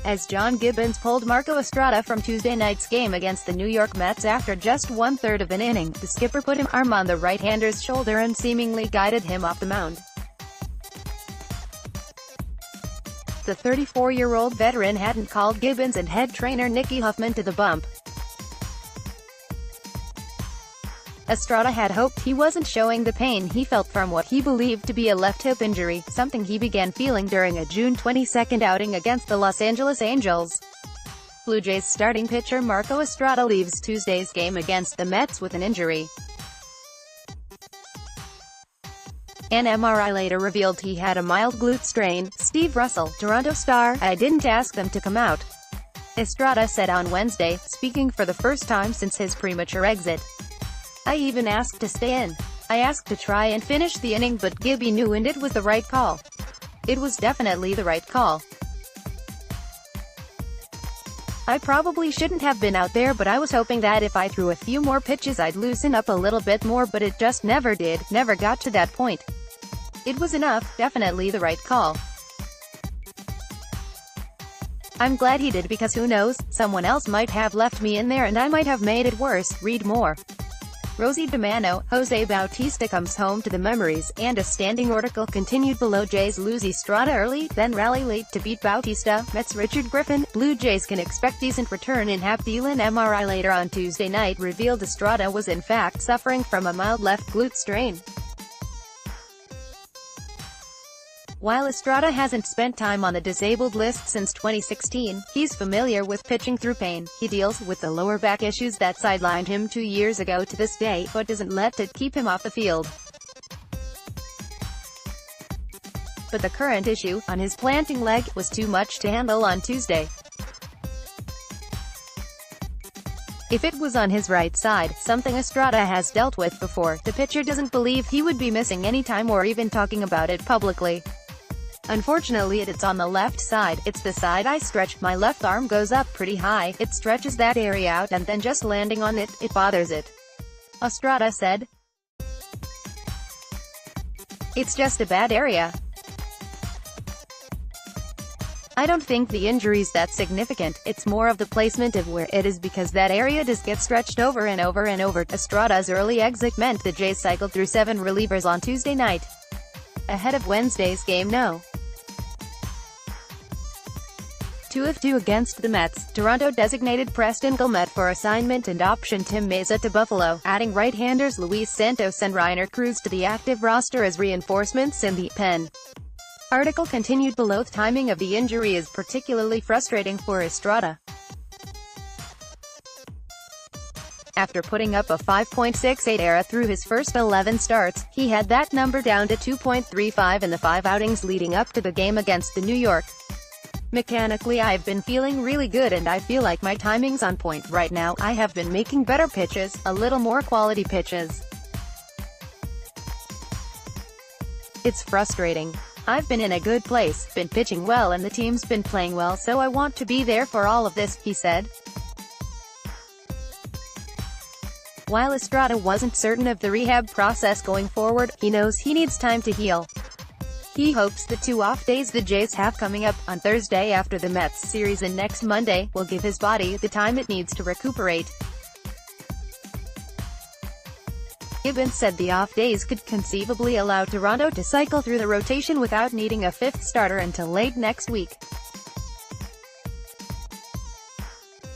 as John Gibbons pulled Marco Estrada from Tuesday night's game against the New York Mets after just one-third of an inning. The skipper put his arm on the right-hander's shoulder and seemingly guided him off the mound. The 34-year-old veteran hadn't called Gibbons and head trainer Nicky Huffman to the bump. Estrada had hoped he wasn't showing the pain he felt from what he believed to be a left hip injury, something he began feeling during a June 22 outing against the Los Angeles Angels. Blue Jays starting pitcher Marco Estrada leaves Tuesday's game against the Mets with an injury. An MRI later revealed he had a mild glute strain. Steve Russell, Toronto Star, "I didn't ask them to come out," Estrada said on Wednesday, speaking for the first time since his premature exit. "I even asked to stay in. I asked to try and finish the inning, but Gibby knew and it was the right call. It was definitely the right call. I probably shouldn't have been out there, but I was hoping that if I threw a few more pitches I'd loosen up a little bit more, but it just never did, never got to that point. It was enough, definitely the right call. I'm glad he did, because who knows, someone else might have left me in there and I might have made it worse." Read more. Rosie DiMano, Jose Bautista comes home to the memories, and a standing article continued below. Jays lose Estrada early, then rally late to beat Bautista. Mets Richard Griffin, Blue Jays can expect decent return in Hap Thielen. MRI later on Tuesday night revealed Estrada was in fact suffering from a mild left glute strain. While Estrada hasn't spent time on the disabled list since 2016, he's familiar with pitching through pain. He deals with the lower back issues that sidelined him 2 years ago to this day, but doesn't let it keep him off the field. But the current issue, on his planting leg, was too much to handle on Tuesday. If it was on his right side, something Estrada has dealt with before, the pitcher doesn't believe he would be missing any time or even talking about it publicly. "Unfortunately it's on the left side. It's the side I stretch. My left arm goes up pretty high. It stretches that area out, and then just landing on it, it bothers it," Estrada said. "It's just a bad area. I don't think the injury's that significant. It's more of the placement of where it is, because that area just gets stretched over and over and over." Estrada's early exit meant the Jays cycled through 7 relievers on Tuesday night, ahead of Wednesday's game. 2 of 2 against the Mets. Toronto designated Preston Guillemette for assignment and optioned Tim Meza to Buffalo, adding right-handers Luis Santos and Reiner Cruz to the active roster as reinforcements in the pen. Article continued below. The timing of the injury is particularly frustrating for Estrada. After putting up a 5.68 ERA through his first 11 starts, he had that number down to 2.35 in the 5 outings leading up to the game against the New York. "Mechanically I've been feeling really good and I feel like my timing's on point right now. I have been making better pitches, a little more quality pitches. It's frustrating. I've been in a good place, been pitching well, and the team's been playing well, so I want to be there for all of this," he said. While Estrada wasn't certain of the rehab process going forward, he knows he needs time to heal. He hopes the 2 off days the Jays have coming up, on Thursday after the Mets series and next Monday, will give his body the time it needs to recuperate. Gibbons said the off days could conceivably allow Toronto to cycle through the rotation without needing a 5th starter until late next week.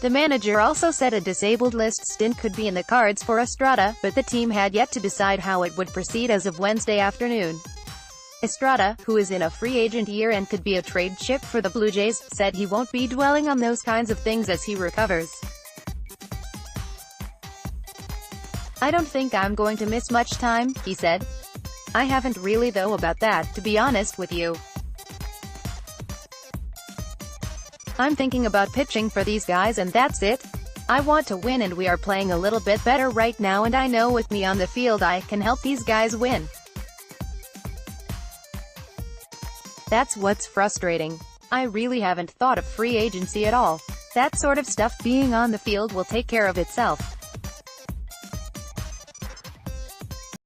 The manager also said a disabled list stint could be in the cards for Estrada, but the team had yet to decide how it would proceed as of Wednesday afternoon. Estrada, who is in a free agent year and could be a trade chip for the Blue Jays, said he won't be dwelling on those kinds of things as he recovers. "I don't think I'm going to miss much time," he said. "I haven't really though about that, to be honest with you. I'm thinking about pitching for these guys and that's it. I want to win and we are playing a little bit better right now and I know with me on the field I can help these guys win. That's what's frustrating. I really haven't thought of free agency at all. That sort of stuff being on the field will take care of itself."